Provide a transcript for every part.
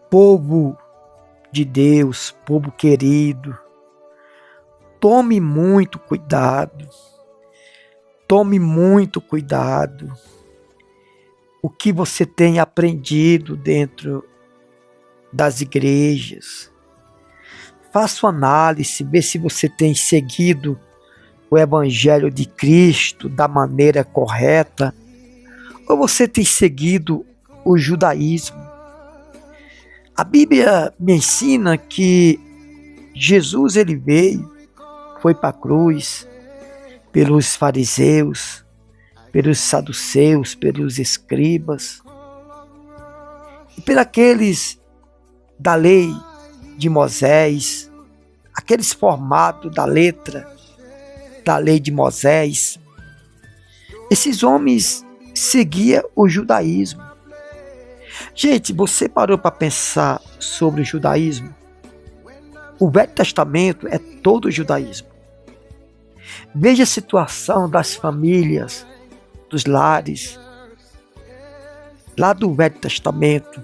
Povo de Deus, povo querido, tome muito cuidado. Tome muito cuidado. O que você tem aprendido dentro das igrejas. Faça uma análise, vê se você tem seguido o Evangelho de Cristo da maneira correta, ou você tem seguido o judaísmo. A Bíblia me ensina que Jesus ele veio, foi para a cruz, pelos fariseus, pelos saduceus, pelos escribas, e pelos aqueles da lei de Moisés, aqueles formados da letra da lei de Moisés. Esses homens seguiam o judaísmo. Gente, você parou para pensar sobre o judaísmo? O Velho Testamento é todo o judaísmo. Veja a situação das famílias, dos lares, lá do Velho Testamento,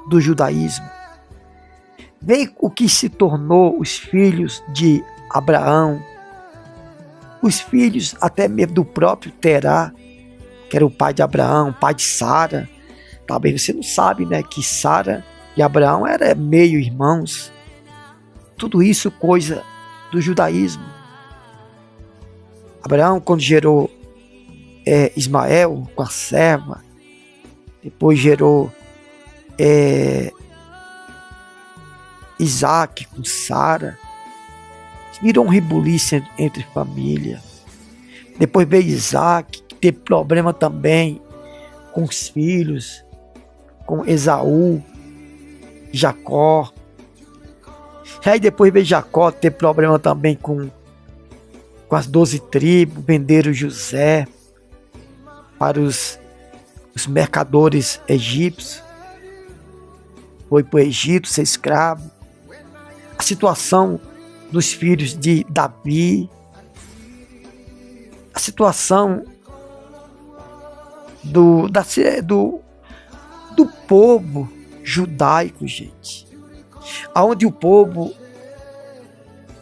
do judaísmo. Veja o que se tornou os filhos de Abraão, os filhos até mesmo do próprio Terá, que era o pai de Abraão, pai de Sara. Talvez você não sabe, né, que Sara e Abraão eram meio irmãos. Tudo isso coisa do judaísmo. Abraão, quando gerou Ismael com a serva, depois gerou Isaac com Sara, virou um rebuliço entre família. Depois veio Isaac, que teve problema também com os filhos, com Esaú, Jacó. Aí depois veio Jacó, teve problema também com as 12 tribos, venderam José para os mercadores egípcios. Foi para o Egito ser escravo. A situação dos filhos de Davi. A situação do povo judaico, gente. Onde o povo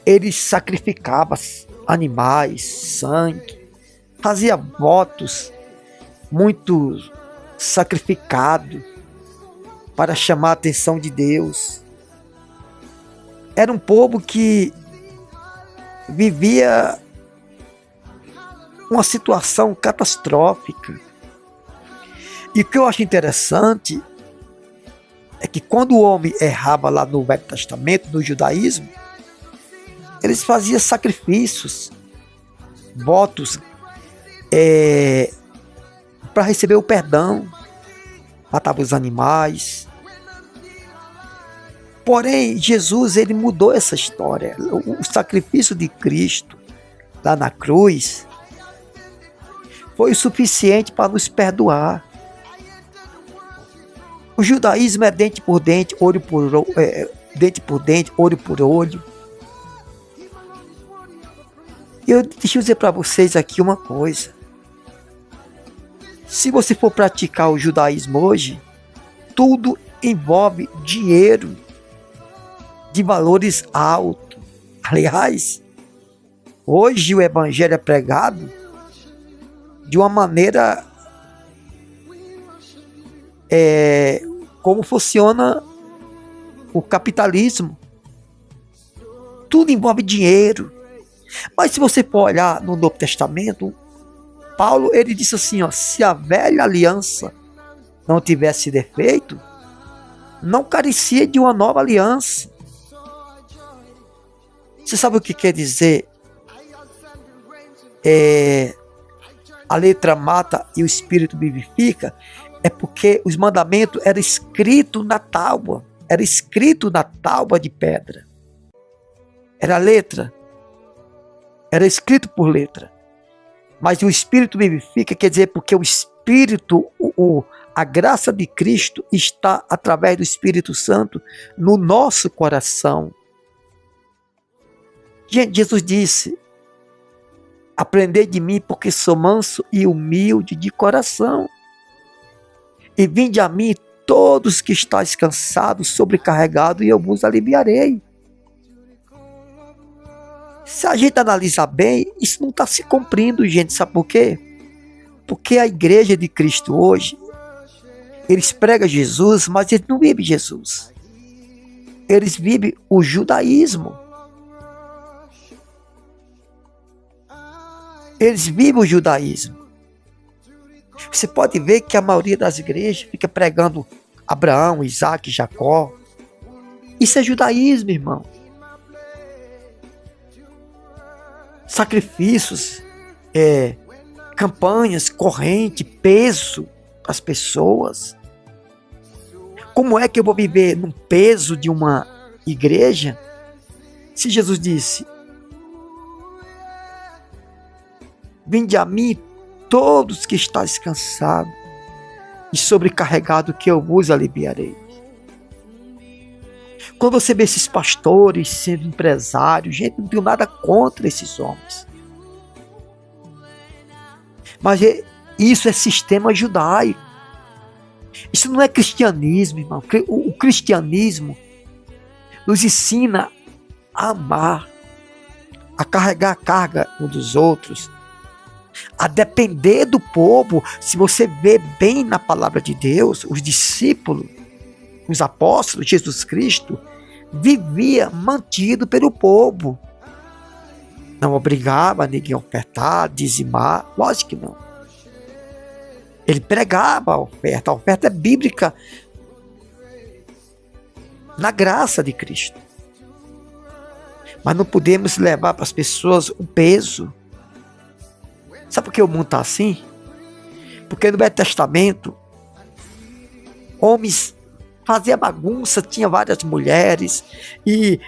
ele sacrificava animais, sangue, fazia votos muito sacrificados para chamar a atenção de Deus. Era um povo que vivia uma situação catastrófica. E o que eu acho interessante é que quando o homem errava lá no Velho Testamento, no judaísmo, eles faziam sacrifícios, votos para receber o perdão, matavam os animais. Porém, Jesus ele mudou essa história. O sacrifício de Cristo lá na cruz foi o suficiente para nos perdoar. O judaísmo é dente por dente, olho por dente por dente, olho por olho. Deixa eu dizer para vocês aqui uma coisa. Se você for praticar o judaísmo hoje, tudo envolve dinheiro de valores altos. Aliás, hoje o evangelho é pregado de uma maneira como funciona o capitalismo. Tudo envolve dinheiro. Mas se você for olhar no Novo Testamento, Paulo ele disse assim, ó, se a velha aliança não tivesse defeito, não carecia de uma nova aliança. Você sabe o que quer dizer? A letra mata e o espírito vivifica. É porque os mandamentos eram escritos na tábua. Era escrito na tábua de pedra. Era letra. Era escrito por letra. Mas o Espírito vivifica, quer dizer, porque o Espírito, a graça de Cristo está através do Espírito Santo no nosso coração. Gente, Jesus disse, aprendei de mim porque sou manso e humilde de coração. E vinde a mim todos que estáis cansados, sobrecarregados, e eu vos aliviarei. Se a gente analisar bem, isso não está se cumprindo, gente. Sabe por quê? Porque a igreja de Cristo hoje, eles pregam Jesus, mas eles não vivem Jesus. Eles vivem o judaísmo. Eles vivem o judaísmo. Você pode ver que a maioria das igrejas fica pregando Abraão, Isaac, Jacó. Isso é judaísmo, irmão. Sacrifícios, campanhas, corrente, peso para as pessoas. Como é que eu vou viver num peso de uma igreja se Jesus disse: vinde a mim todos que estáis cansados e sobrecarregados, que eu vos aliviarei. Quando você vê esses pastores sendo empresários, gente, não tenho nada contra esses homens. Mas isso é sistema judaico. Isso não é cristianismo, irmão. O cristianismo nos ensina a amar, a carregar a carga uns dos outros, a depender do povo. Se você vê bem na palavra de Deus, os discípulos, os apóstolos, Jesus Cristo, vivia mantido pelo povo. Não obrigava ninguém a ofertar, dizimar, lógico que não. Ele pregava a oferta é bíblica, na graça de Cristo. Mas não podemos levar para as pessoas o peso. Sabe por que o mundo está assim? Porque no Velho Testamento, homens faziam bagunça, tinha várias mulheres, e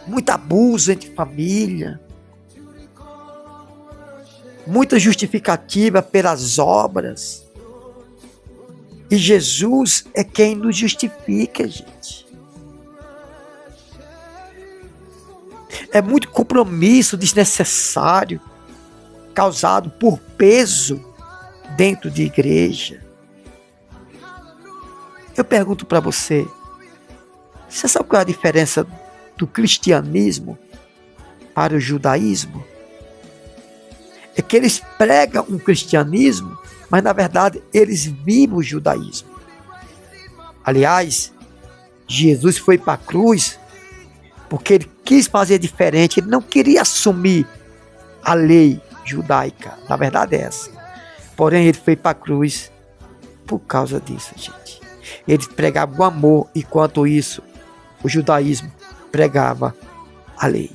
muito abuso entre família, muita justificativa pelas obras. E Jesus é quem nos justifica, gente. É muito compromisso desnecessário causado por peso dentro de igreja. Eu pergunto para você, você sabe qual é a diferença do cristianismo para o judaísmo? É que eles pregam um cristianismo, mas na verdade eles vivem o judaísmo. Aliás, Jesus foi para a cruz porque ele quis fazer diferente, ele não queria assumir a lei judaica, na verdade é essa. Porém, ele foi para a cruz por causa disso, gente. Ele pregava o amor, enquanto isso, o judaísmo pregava a lei.